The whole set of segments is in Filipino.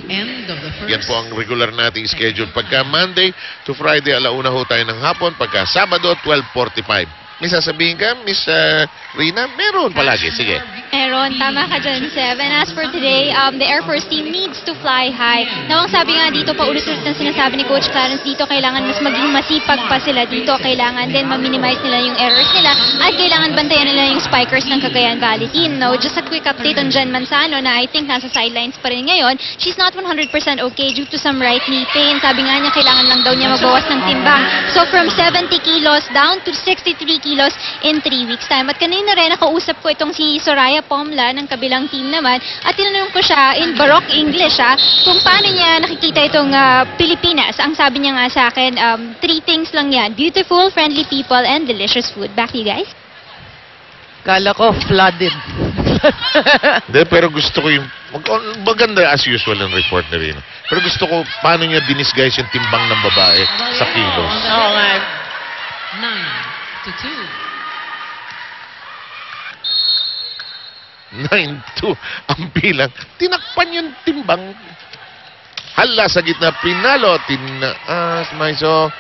End of the first. Yan po ang regular nating schedule. Pagka Monday to Friday, 1:00 ho tayo ng hapon. Pagka Sabado, 12:45. May sasabihin ka, Miss Rina? Meron palagi. Sige. Meron, tama ka dyan, Seb. And as for today, the Air Force team needs to fly high. Now, ang sabi nga dito, paulit-ulit na sinasabi ni Coach Clarence dito, kailangan mas maging masipag pa sila dito. Kailangan din ma-minimize nila yung errors nila at kailangan bantayan nila yung spikers ng Cagayan Valley team. Now, just a quick update on Jen Manzano na I think nasa sidelines pa rin ngayon. She's not 100% okay due to some right knee pain. Sabi nga niya, kailangan lang daw niya mabawas ng timbang. So, from 70 kilos down to 63 kilos in 3 weeks time. At kanina rin, nakausap ko itong si Soraya Pomla ng kabilang team naman at tinanong ko siya in Baroque English kung paano niya nakikita itong Pilipinas. Ang sabi niya nga sa akin, 3 things lang yan. Beautiful, friendly people, and delicious food. Back to you guys. Kala ko flooded. Hindi, pero gusto ko yung... Maganda as usual ang report na rin. Pero gusto ko paano niya dinisguise yung timbang ng babae sa kilos. Oo nga. 9-2. 9-2 ang bilang. Tinakpan yung timbang. Hala, sa gitna, pinalo. Tinaas, so...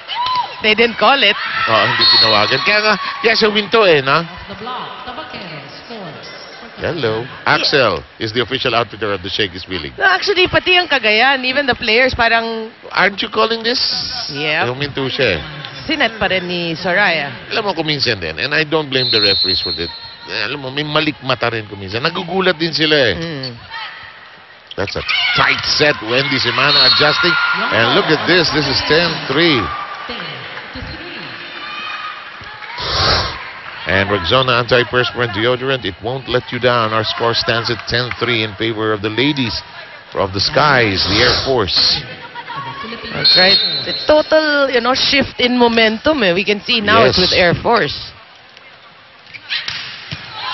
They didn't call it. Hindi tinawagan. Kaya siya winto na? The block, Tabaqueros scores. Hello. Axel is the official outfitter of the Shakey's Wheeling. No, actually, pati ang Cagayan, even the players, parang Aren't you calling this? Yeah. Huminto siya. sinet pa rin ni Soraya. Alam mo, kuminsan din. And I don't blame the referees for that. Alam mo, may malikmata rin kuminsan. Nagugulat din sila That's a tight set. Wendy Simana adjusting. And look at this. This is 10-3. And Rexona antiperspirant deodorant. It won't let you down. Our score stands at 10-3 in favor of the ladies of the skies, the Air Force. That's right. The total, shift in momentum. We can see now it's with Air Force.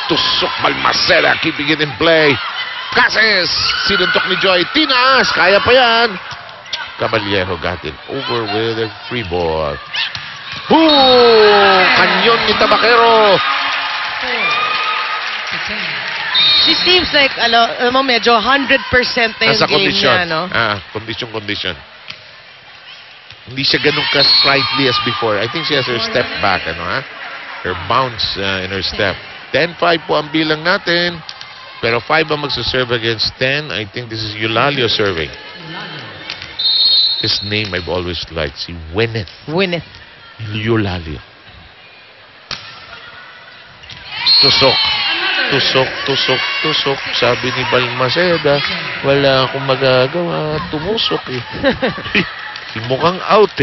Tusok Balmaceda, keeping it in play. Cases, sinuntok ni Joy. Tinaas, kaya pa yan. Caballero got it over with a free ball. Kanyon ni Tabaquero. Si Steve's like, medyo 100% na yung game niya, no? Condition. Hindi siya ganun ka-sprightly as before. I think she has her step back, her bounce in her step. 10-5 po ang bilang natin. Pero 5 ang magsaserve against 10. I think this is Eulalio serving. His name I've always liked. Si Gwyneth. Eulalio. Tusok. Sabi ni Balmaceda, wala akong magagawa. Tumusok Mukhang out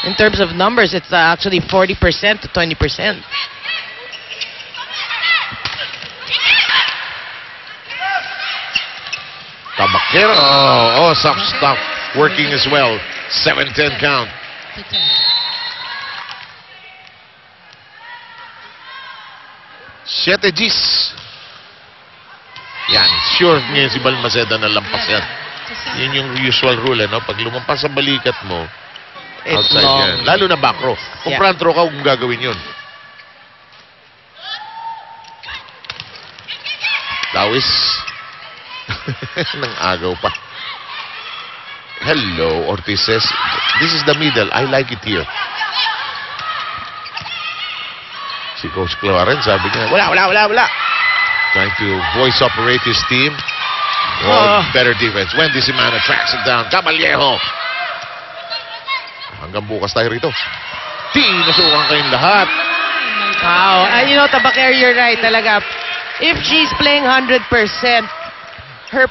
In terms of numbers, it's actually 40% to 20%. Tabaquero. Soft stuff working as well. 7-10 count. Siete Gis. Yan. Sure niya si Balmaceda na lampas yan. Yun yung usual rule, Pag lumampas sa balikat mo, outside yan. Lalo na back row. Kung front row ka, kung gagawin yun. Lawis. Nang agaw pa. Hello, Ortiz says, this is the middle. I like it here. Si Coach Clarence, sabi niya, wala. Trying to voice operate his team. Better defense. Wendy Simana tracks it down. Caballero. Hanggang bukas tayo rito. Nasukan kayong lahat. Wow. And Tabaquero, you're right talaga. If she's playing 100%, her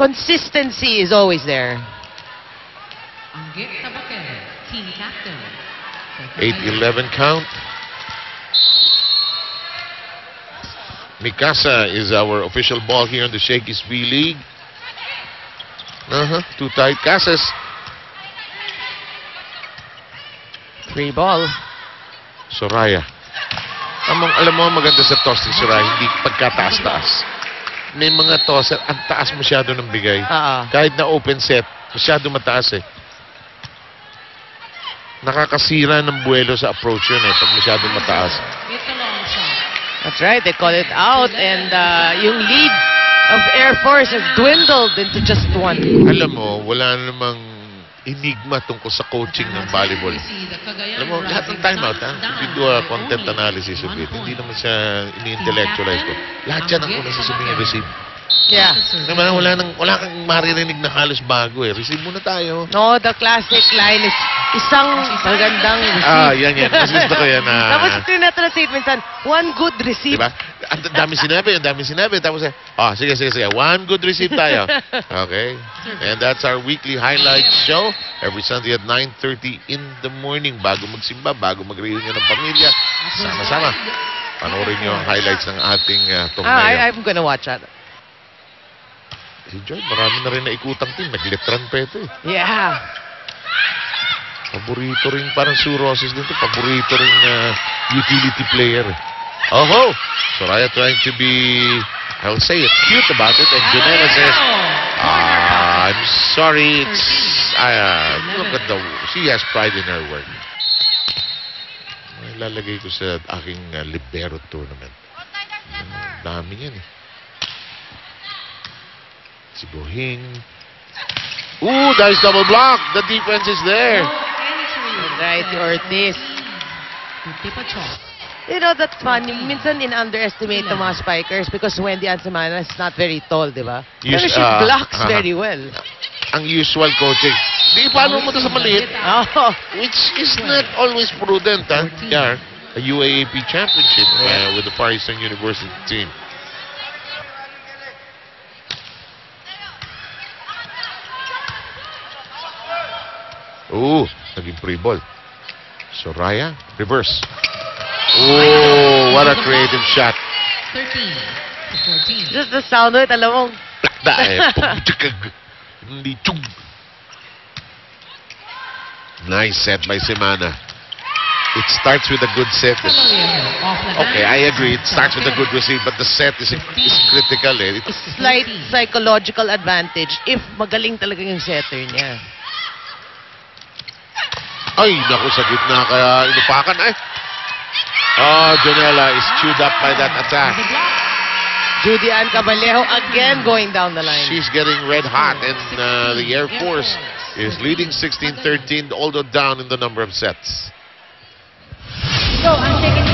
consistency is always there. 8-11 count. Mikasa is our official ball here in the Shakey's V-League. Too tight. Casas. 3 ball. Soraya. Alam mo, maganda sa toss ni Soraya, hindi pagkataas-taas. May mga tosser, ang taas masyado ng bigay. Kahit na open set, masyado mataas Nakakasira ng buwelo sa approach yun pag masyado mataas. That's right, they call it out. And yung lead of Air Force has dwindled into just one. Alam mo, wala namang enigma tungkol sa coaching ng volleyball. Alam mo, lahat ng timeout, ha? If you do a content analysis of it, hindi naman siya ini-intellectualize ko. Lahat yan ang unang sasabihin, receive. Yeah. Naman, wala kang maririnig na halos bago eh. Receive muna tayo. No, the classic line is isang magandang receive. Yan. Gusto ko yan. Tapos tinatranslate minsan, one good receive. Diba? Ang dami sinabi. Tapos, sige. One good receive tayo. Okay? And that's our weekly highlight show. Every Sunday at 9:30 in the morning. Bago magsimba, bago mag-reunion ng pamilya. Sama-sama. Panoorin nyo ang highlights ng ating torneo. I'm gonna watch that. Si John, marami na rin naikutang team. Nag-letran pa ito eh. Yeah. Paborito rin, parang Sue Roses din ito. Paborito rin utility player. Oh, Soraya trying to be, I'll say it, cute about it. And Janela says, I'm sorry, look at she has pride in her work. Ilalagay ko sa aking libero tournament. Dami yan eh. Si Bohing. Ooh, nice double block. The defense is there. Right, Ortiz. You know, that's funny. Minsan in-underestimate the mga spikers because Wendy Ansemana is not very tall, di ba? Pero she blocks very well. Ang usual coaching. Di, paano mo ito sa maliit? Oh. Which is not always prudent, ha? Yeah, a UAAP championship with the Far Eastern University team. Ooh, naging free ball. Soraya, reverse. Oh, what a creative shot. 13-14. Just the sound of it, alam mo. Plakda eh. Pumchikag. Hindi chug. Nice set by Semana. It starts with a good set. Okay, I agree. It starts with a good receive, but the set is critical eh. Slight psychological advantage if magaling talaga yung setter niya. Ay, naku, sa gitna kaya inupakan. Ay! Oh, Janela is chewed up by that attack. Judy Ann Cabalejo again going down the line. She's getting red hot, and the Air Force is leading 16-13, although down in the number of sets. So, ang second